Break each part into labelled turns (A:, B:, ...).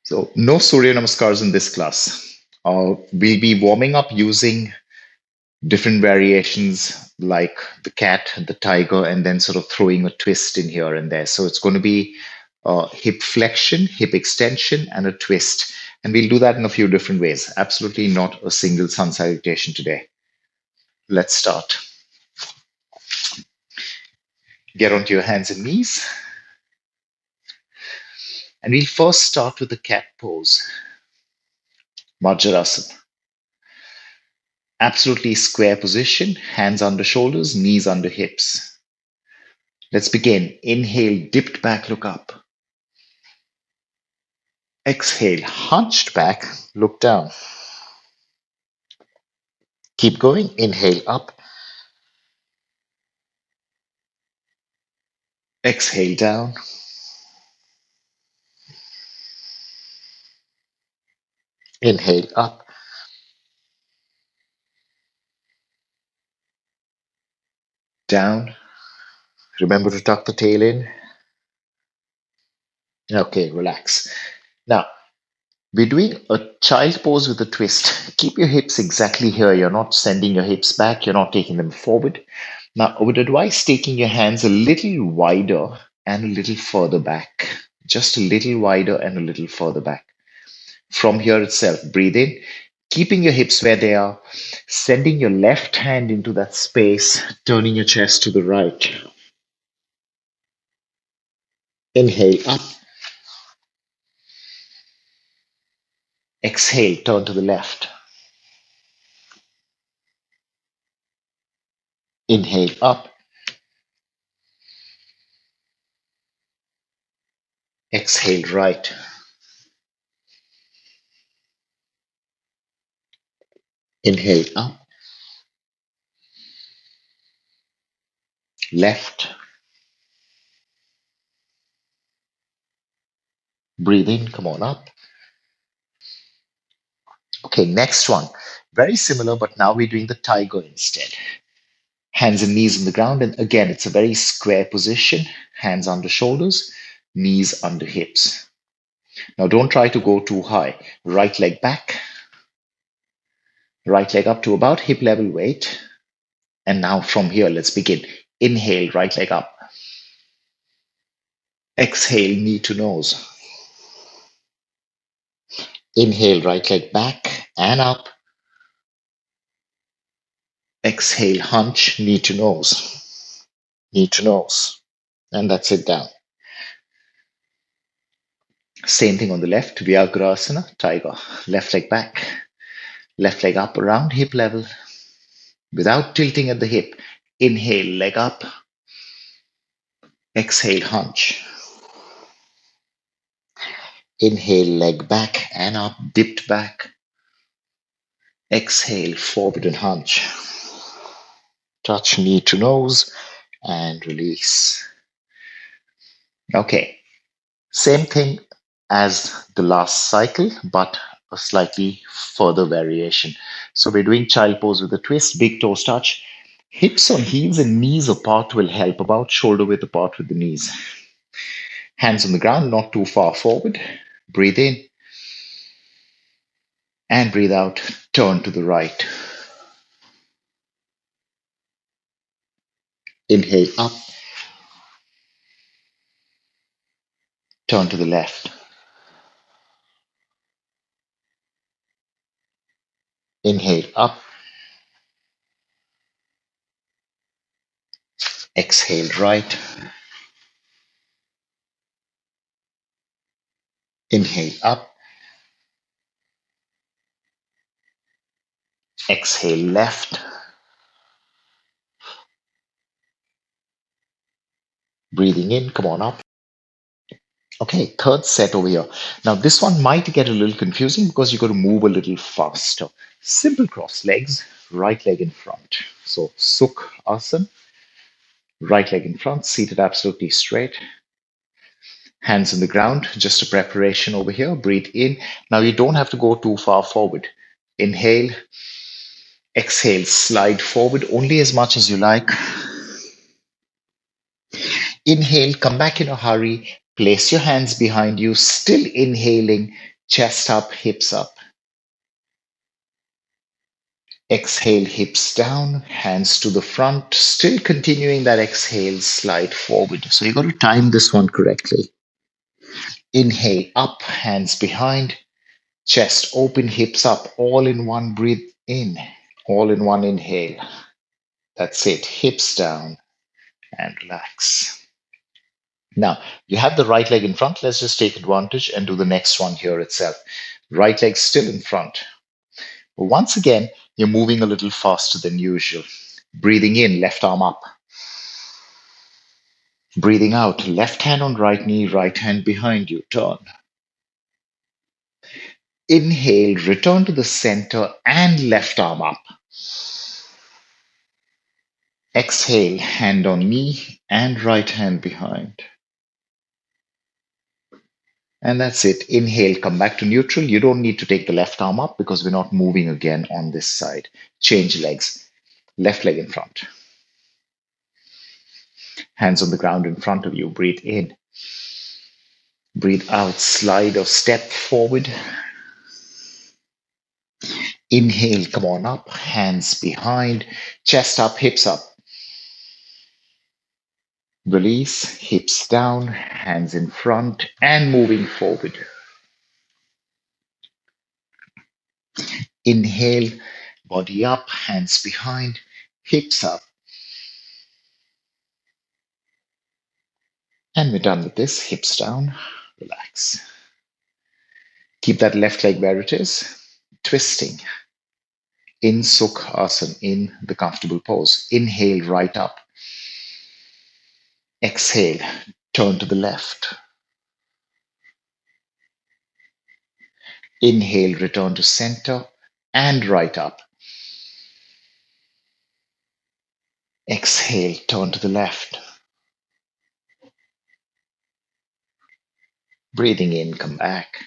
A: So no surya-namaskars in this class. We'll be warming up using different variations like the cat, the tiger, and then sort of throwing a twist in here and there. So it's going to be hip flexion, hip extension, and a twist. And we'll do that in a few different ways. Absolutely not a single sun salutation today. Let's start. Get onto your hands and knees. And we'll first start with the cat pose, Vajrasana. Absolutely square position, hands under shoulders, knees under hips. Let's begin. Inhale, dipped back, look up. Exhale, hunched back, look down. Keep going. Inhale up. Exhale down. Inhale up. Down. Remember to tuck the tail in. Okay, relax. Now, we're doing a child pose with a twist. Keep your hips exactly here. You're not sending your hips back. You're not taking them forward. Now, I would advise taking your hands a little wider and a little further back. Just a little wider and a little further back. From here itself, breathe in, keeping your hips where they are, sending your left hand into that space, turning your chest to the right. Inhale up. Exhale, turn to the left. Inhale up. Exhale right. Inhale up. Left. Breathe in, come on up. Okay, next one. Very similar, but now we're doing the tiger instead. Hands and knees on the ground. And again, it's a very square position. Hands under shoulders, knees under hips. Now, don't try to go too high. Right leg back, right leg up to about hip level weight. And now from here, let's begin. Inhale, right leg up. Exhale, knee to nose. Inhale, right leg back and up. Exhale, hunch, knee to nose. Knee to nose. And that's it down. Same thing on the left, Vyagrasana, tiger. Left leg back, left leg up around hip level without tilting at the hip. Inhale, leg up. Exhale, hunch. Inhale, leg back and up, dipped back. Exhale, forward and hunch. Touch knee to nose and release. Okay, same thing as the last cycle, but a slightly further variation. So we're doing child pose with a twist, big toes touch. Hips on heels and knees apart will help, about shoulder width apart with the knees. Hands on the ground, not too far forward. Breathe in and breathe out. Turn to the right. Inhale up. Turn to the left. Inhale up. Exhale right. Inhale up. Exhale left. Breathing in, come on up. Okay, third set over here. Now this one might get a little confusing because you got to move a little faster. Simple cross legs, right leg in front. So Sukhasana, right leg in front, seated absolutely straight. Hands on the ground, just a preparation over here. Breathe in. Now you don't have to go too far forward. Inhale, exhale, slide forward only as much as you like. Inhale, come back in a hurry. Place your hands behind you, still inhaling. Chest up, hips up. Exhale, hips down, hands to the front. Still continuing that exhale, slide forward. So you got to time this one correctly. Inhale, up, hands behind. Chest open, hips up, all in one. Breathe in, all in one inhale. That's it. Hips down and relax. Now, you have the right leg in front. Let's just take advantage and do the next one here itself. Right leg still in front. But once again, you're moving a little faster than usual. Breathing in, left arm up. Breathing out, left hand on right knee, right hand behind you. Turn. Inhale, return to the center and left arm up. Exhale, hand on knee and right hand behind. And that's it. Inhale, come back to neutral. You don't need to take the left arm up because we're not moving again on this side. Change legs. Left leg in front. Hands on the ground in front of you. Breathe in. Breathe out. Slide or step forward. Inhale, come on up. Hands behind. Chest up, hips up. Release, hips down, hands in front, and moving forward. Inhale, body up, hands behind, hips up. And we're done with this. Hips down, relax. Keep that left leg where it is. Twisting. In Sukhasana, in the comfortable pose. Inhale, right up. Exhale, turn to the left. Inhale, return to center and right up. Exhale, turn to the left. Breathing in, come back.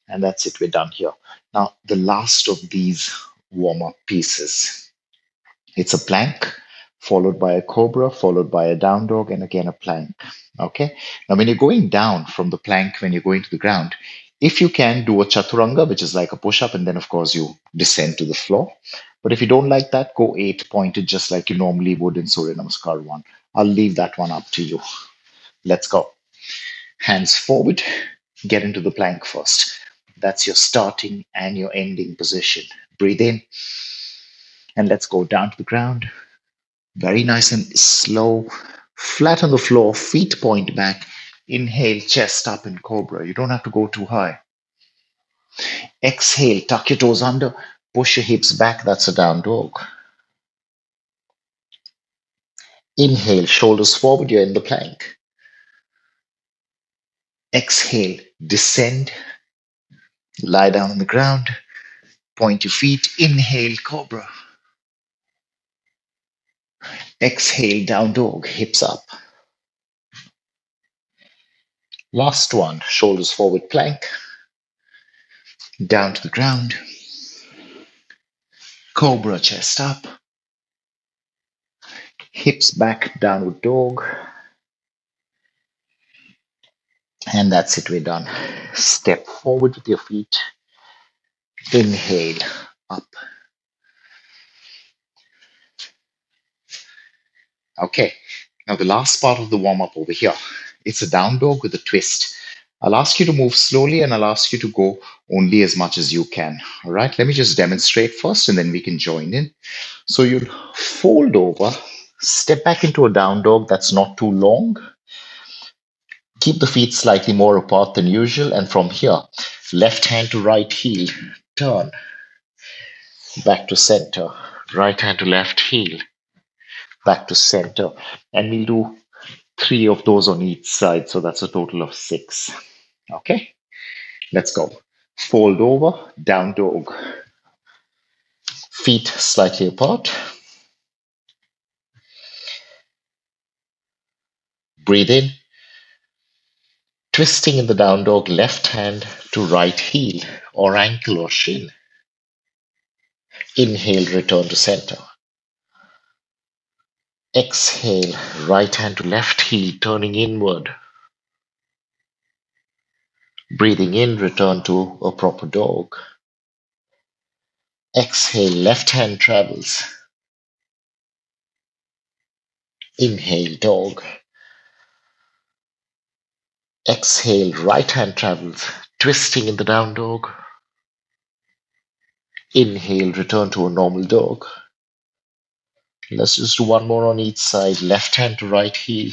A: And that's it, we're done here. Now, the last of these warm-up pieces. It's a plank, followed by a cobra, followed by a down dog, and again a plank. Okay? Now, when you're going down from the plank, when you're going to the ground, if you can do a chaturanga, which is like a push-up, and then, of course, you descend to the floor. But if you don't like that, go 8-pointed, just like you normally would in surya-namaskar 1. I'll leave that one up to you. Let's go. Hands forward, get into the plank first. That's your starting and your ending position. Breathe in, and let's go down to the ground. Very nice and slow. Flat on the floor, feet point back. Inhale, chest up in cobra. You don't have to go too high. Exhale, tuck your toes under, push your hips back. That's a down dog. Inhale, shoulders forward. You're in the plank. Exhale, descend. Lie down on the ground. Point your feet. Inhale, cobra. Exhale, down dog, hips up. Last one, shoulders forward plank. Down to the ground. Cobra, chest up. Hips back, downward dog. And that's it, we're done. Step forward with your feet. Inhale, up. Okay, now the last part of the warm-up over here. It's a down dog with a twist. I'll ask you to move slowly and I'll ask you to go only as much as you can. All right, let me just demonstrate first and then we can join in. So you'll fold over, step back into a down dog that's not too long. Keep the feet slightly more apart than usual. And from here, left hand to right heel, turn, back to center, right hand to left heel, back to center. And we'll do 3 of those on each side. So that's a total of 6. Okay, let's go. Fold over, down dog. Feet slightly apart. Breathe in. Twisting in the down dog, left hand to right heel or ankle or shin. Inhale, return to center. Exhale, right hand to left heel, turning inward. Breathing in, return to a proper dog. Exhale, left hand travels. Inhale, dog. Exhale, right hand travels, twisting in the down dog. Inhale, return to a normal dog. Let's just do one more on each side. Left hand to right heel.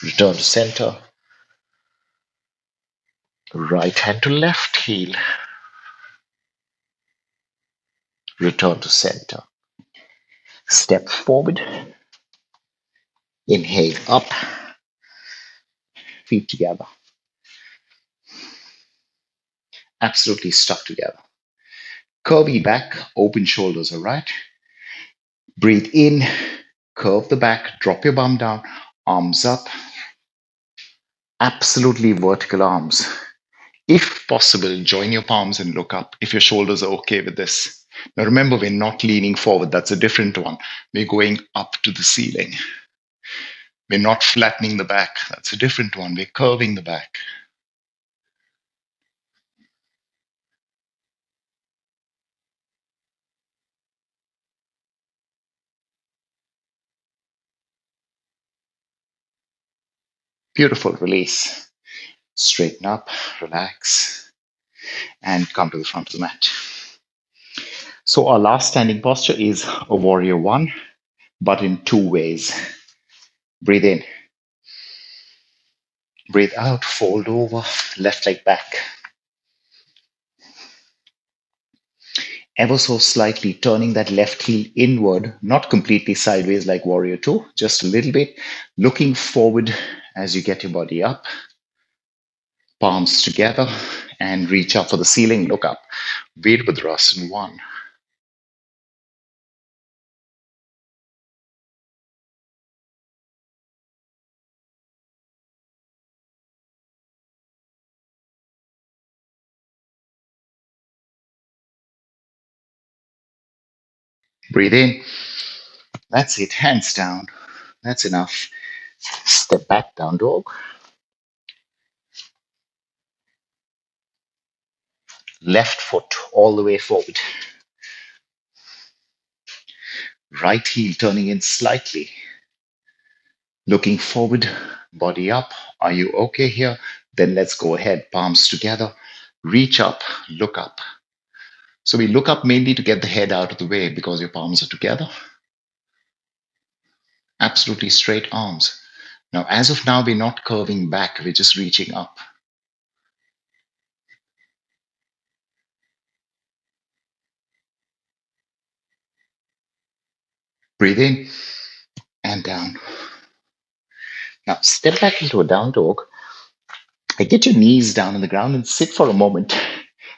A: Return to center. Right hand to left heel. Return to center. Step forward. Inhale up. Feet together. Absolutely stuck together. Curvy back, open shoulders, all right? Breathe in, curve the back, drop your bum down, arms up. Absolutely vertical arms. If possible, join your palms and look up if your shoulders are okay with this. Now remember, we're not leaning forward. That's a different one. We're going up to the ceiling. We're not flattening the back. That's a different one. We're curving the back. Beautiful. Release. Straighten up, relax, and come to the front of the mat. So our last standing posture is a warrior one, but in two ways. Breathe in. Breathe out, fold over, left leg back. Ever so slightly turning that left heel inward, not completely sideways like warrior two, just a little bit. Looking forward as you get your body up. Palms together and reach up for the ceiling, look up. Virabhadrasana one. Breathe in. That's it, hands down. That's enough. Step back, down dog. Left foot all the way forward. Right heel turning in slightly. Looking forward, body up. Are you okay here? Then let's go ahead. Palms together. Reach up, look up. So we look up mainly to get the head out of the way because your palms are together. Absolutely straight arms. Now, as of now, we're not curving back. We're just reaching up. Breathe in and down. Now, step back into a down dog. Get your knees down on the ground and sit for a moment.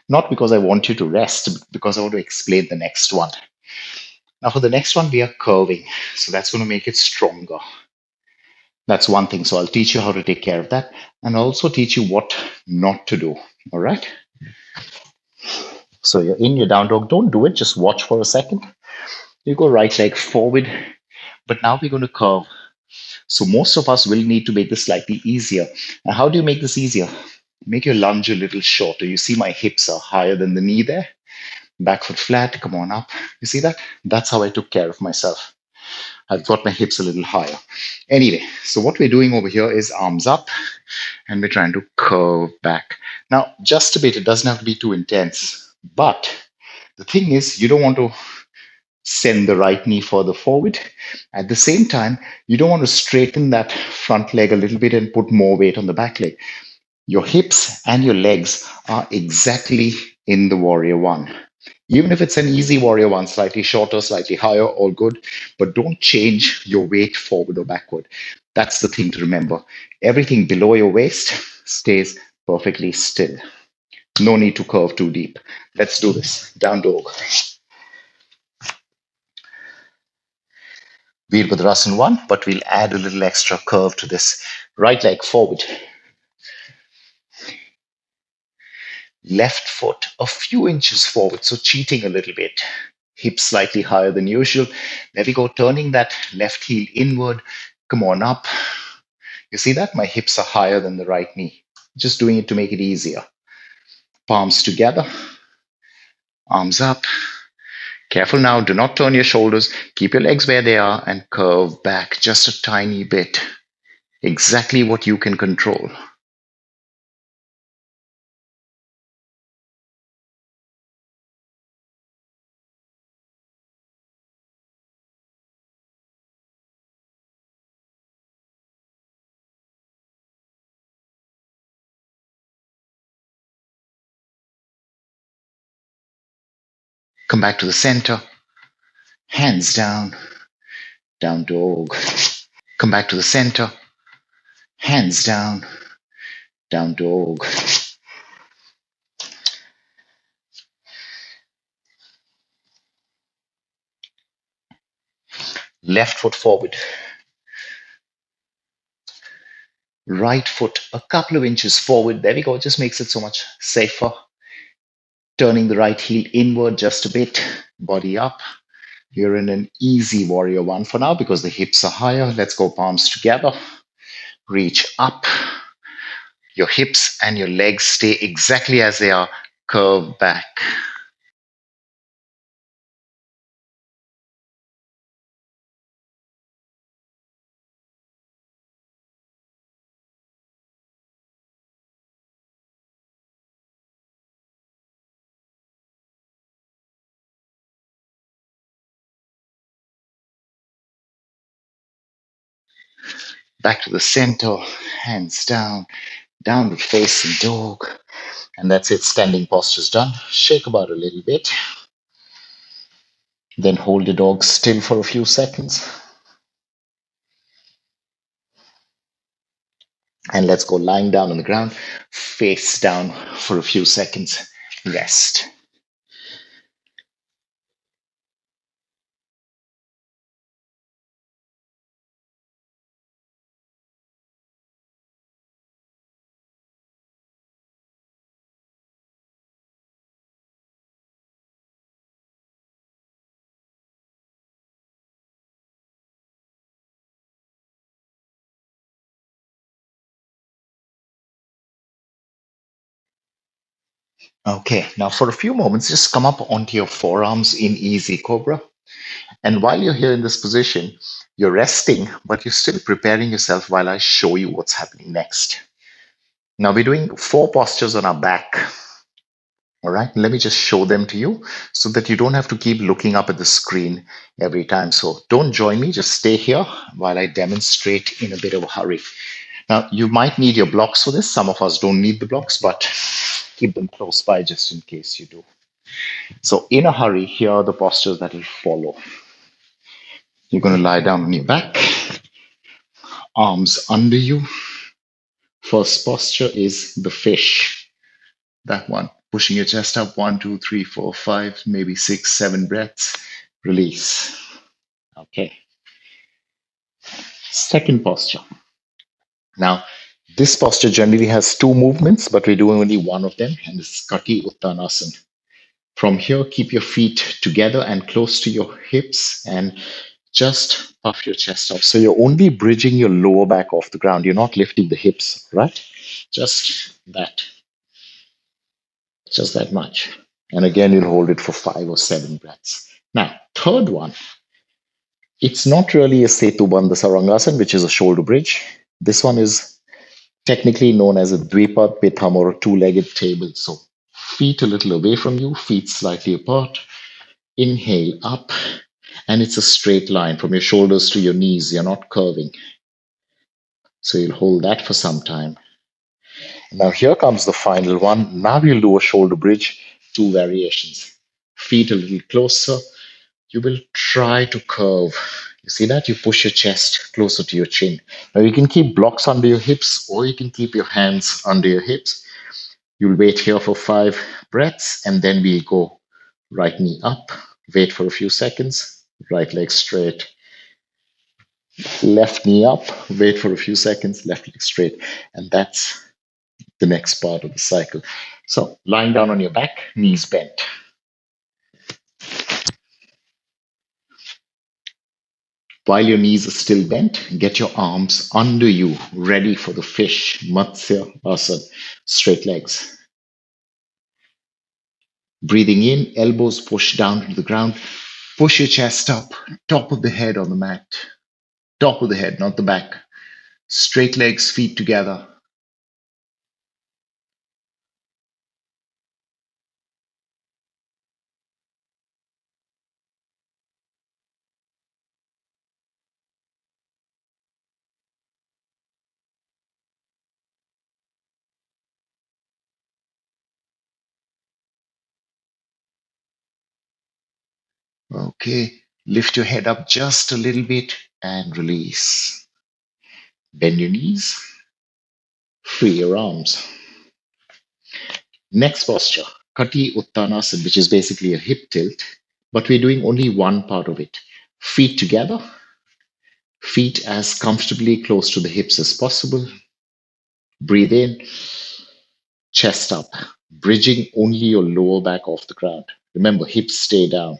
A: Not because I want you to rest, but because I want to explain the next one. Now, for the next one, we are curving. So that's going to make it stronger. That's one thing. So I'll teach you how to take care of that and also teach you what not to do. All right. So you're in your down dog. Don't do it. Just watch for a second. You go right leg forward. But now we're going to curve. So most of us will need to make this slightly easier. Now, how do you make this easier? Make your lunge a little shorter. You see my hips are higher than the knee there. Back foot flat. Come on up. You see that? That's how I took care of myself. I've got my hips a little higher. Anyway, so what we're doing over here is arms up and we're trying to curve back. Now, just a bit, it doesn't have to be too intense. But the thing is, you don't want to send the right knee further forward. At the same time, you don't want to straighten that front leg a little bit and put more weight on the back leg. Your hips and your legs are exactly in the warrior one. Even if it's an easy warrior one, slightly shorter, slightly higher, all good, but don't change your weight forward or backward. That's the thing to remember. Everything below your waist stays perfectly still. No need to curve too deep. Let's do this. Down dog. Virabhadrasana one, but we'll add a little extra curve to this. Right leg forward. Left foot a few inches forward, so cheating a little bit. Hips slightly higher than usual. There we go, turning that left heel inward. Come on up. You see that? My hips are higher than the right knee. Just doing it to make it easier. Palms together, arms up. Careful now, do not turn your shoulders. Keep your legs where they are and curve back just a tiny bit. Exactly what you can control. Come back to the center. Hands down, down dog. Come back to the center. Hands down, down dog. Left foot forward. Right foot a couple of inches forward. There we go. Just makes it so much safer. Turning the right heel inward just a bit. Body up. You're in an easy warrior one for now because the hips are higher. Let's go palms together. Reach up. Your hips and your legs stay exactly as they are. Curve back. Back to the center. Hands down. Downward facing dog. And that's it. Standing posture's done. Shake about a little bit. Then hold the dog still for a few seconds. And let's go lying down on the ground, face down for a few seconds. Rest. Okay, now for a few moments, just come up onto your forearms in easy cobra. And while you're here in this position, you're resting, but you're still preparing yourself while I show you what's happening next. Now we're doing 4 postures on our back. All right, let me just show them to you so that you don't have to keep looking up at the screen every time. So don't join me, just stay here while I demonstrate in a bit of a hurry. Now, you might need your blocks for this. Some of us don't need the blocks, but keep them close by just in case you do. So in a hurry, here are the postures that will follow. You're going to lie down on your back, arms under you. First posture is the fish. That one. Pushing your chest up, 1, 2, 3, 4, 5, maybe 6, 7 breaths. Release. Okay. Second posture. Now, this posture generally has 2 movements, but we're doing only one of them, and it's Kati Uttanasana. From here, keep your feet together and close to your hips and just puff your chest up. So you're only bridging your lower back off the ground. You're not lifting the hips, right? Just that. Just that much. And again, you'll hold it for 5 or 7 breaths. Now, third one, it's not really a Setu Bandha Sarangasana, which is a shoulder bridge. This one is technically known as a Dvipat Pitham or a 2-legged table. So feet a little away from you, feet slightly apart. Inhale up, and it's a straight line from your shoulders to your knees. You're not curving. So you'll hold that for some time. Now here comes the final one. Now we'll do a shoulder bridge, 2 variations. Feet a little closer. You will try to curve. You see that? You push your chest closer to your chin. Now you can keep blocks under your hips or you can keep your hands under your hips. You'll wait here for 5 breaths and then we go right knee up. Wait for a few seconds. Right leg straight. Left knee up. Wait for a few seconds. Left leg straight. And that's the next part of the cycle. So lying down on your back, knees bent. While your knees are still bent, get your arms under you, ready for the fish, Matsya Asana, straight legs. Breathing in, elbows push down to the ground. Push your chest up, top of the head on the mat. Top of the head, not the back. Straight legs, feet together. Okay, lift your head up just a little bit and release. Bend your knees, free your arms. Next posture, Kati Uttanasana, which is basically a hip tilt, but we're doing only one part of it. Feet together, feet as comfortably close to the hips as possible. Breathe in, chest up, bridging only your lower back off the ground. Remember, hips stay down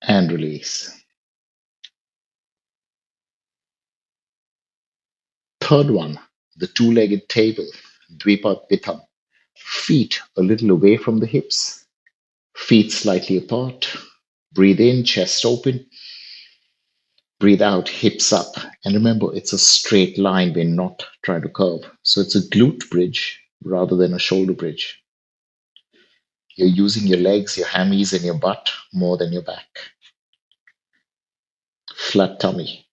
A: and release. Third one, the two-legged table, Dvipad feet a little away from the hips, feet slightly apart. Breathe in, chest open. Breathe out, hips up. And remember, it's a straight line. We're not trying to curve. So it's a glute bridge rather than a shoulder bridge. You're using your legs, your hammies, and your butt more than your back. Flat tummy.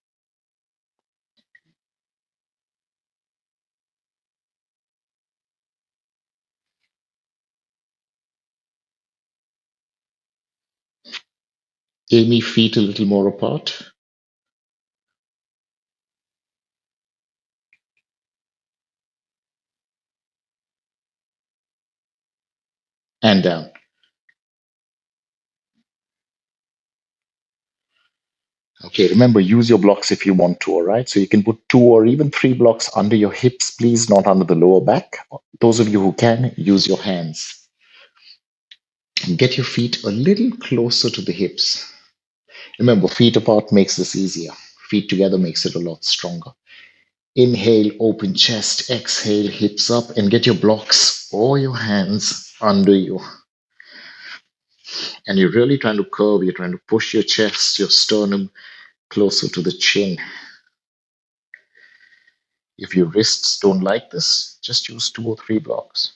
A: Amy, feet a little more apart and down. Okay, remember, use your blocks if you want to, all right? So you can put two or even three blocks under your hips, please, not under the lower back. Those of you who can, use your hands. Get your feet a little closer to the hips. Remember, feet apart makes this easier. Feet together makes it a lot stronger. Inhale, open chest. Exhale, hips up, and get your blocks or your hands under you. And you're really trying to curve, you're trying to push your chest, your sternum closer to the chin. If your wrists don't like this, just use two or three blocks.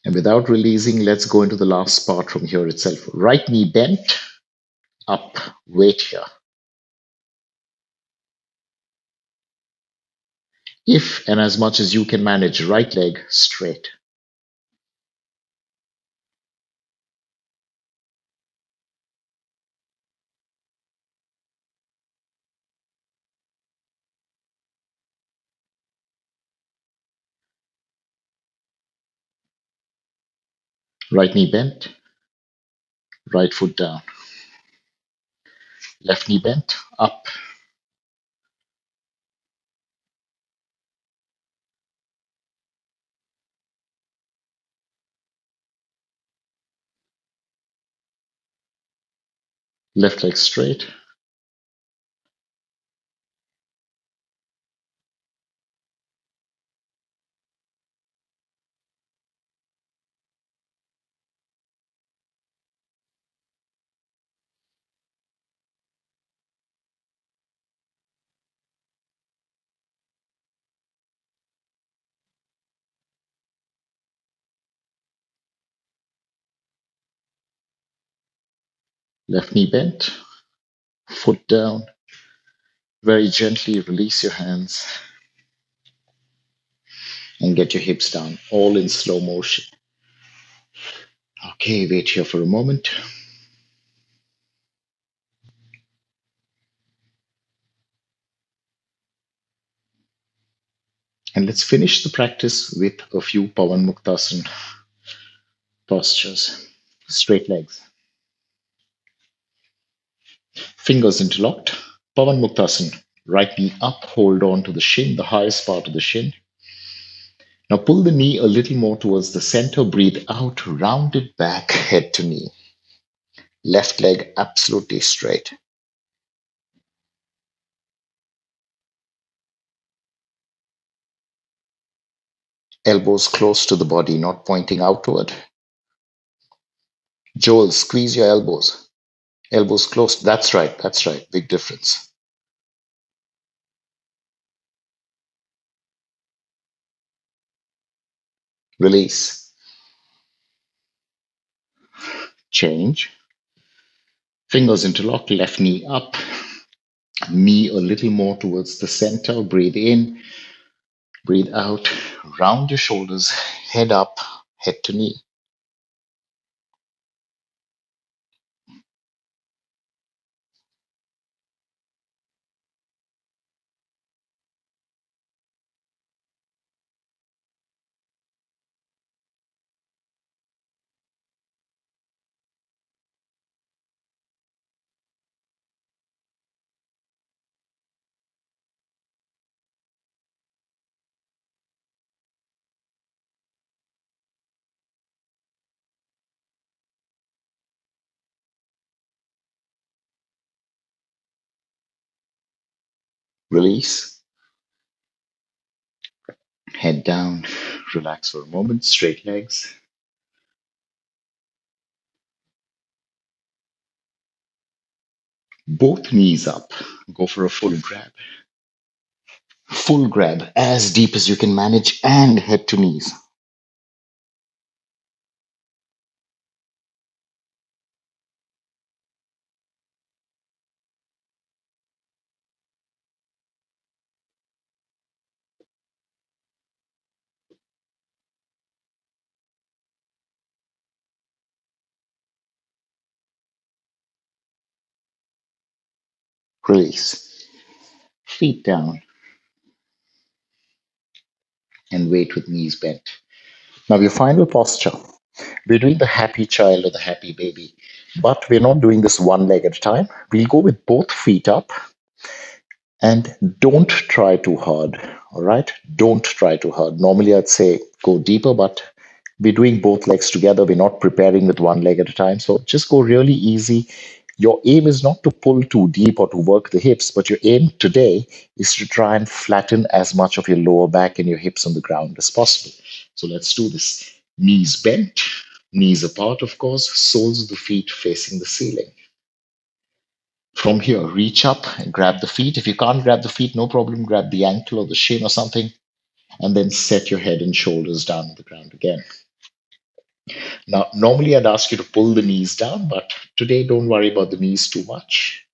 A: And without releasing, let's go into the last part from here itself. Right knee bent, up, weight here. If and as much as you can manage, right leg straight. Right knee bent, right foot down. Left knee bent, up. Left leg straight. Left knee bent, foot down. Very gently release your hands and get your hips down, all in slow motion. Okay, wait here for a moment. And let's finish the practice with a few Pavan Muktasan postures. Straight legs, fingers interlocked. Pavan Muktasan. Right knee up, hold on to the shin, the highest part of the shin. Now pull the knee a little more towards the center, breathe out, round it back, head to knee. Left leg absolutely straight. Elbows close to the body, not pointing outward. Joel, squeeze your elbows. Elbows close. That's right. That's right. Big difference. Release. Change. Fingers interlock. Left knee up. Knee a little more towards the center. Breathe in. Breathe out. Round your shoulders. Head up. Head to knee. Release. Head down. Relax for a moment. Straight legs. Both knees up. Go for a full grab. Full grab as deep as you can manage and head to knees. Release. Feet down and wait with knees bent. Now, your final posture. We're doing the happy child or the happy baby, but we're not doing this one leg at a time. We'll go with both feet up and don't try too hard. All right? Don't try too hard. Normally, I'd say go deeper, but we're doing both legs together. We're not preparing with one leg at a time. So just go really easy. Your aim is not to pull too deep or to work the hips, but your aim today is to try and flatten as much of your lower back and your hips on the ground as possible. So let's do this. Knees bent, knees apart, of course, soles of the feet facing the ceiling. From here, reach up and grab the feet. If you can't grab the feet, no problem. Grab the ankle or the shin or something, and then set your head and shoulders down on the ground again. Now, normally I'd ask you to pull the knees down, but today don't worry about the knees too much.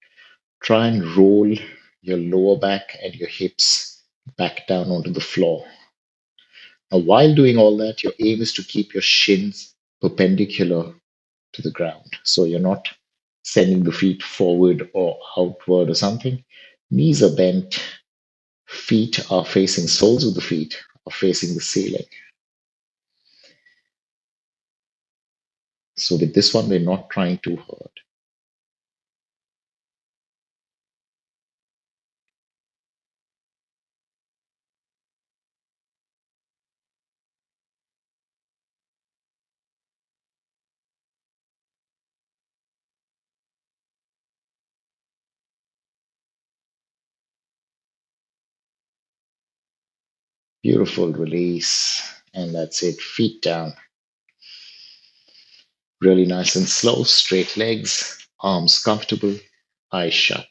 A: Try and roll your lower back and your hips back down onto the floor. Now, while doing all that, your aim is to keep your shins perpendicular to the ground. So you're not sending the feet forward or outward or something. Knees are bent, feet are facing, soles of the feet are facing the ceiling. So with this one, we're not trying too hard. Beautiful release. And that's it. Feet down. Really nice and slow. Straight legs, arms comfortable, eyes shut.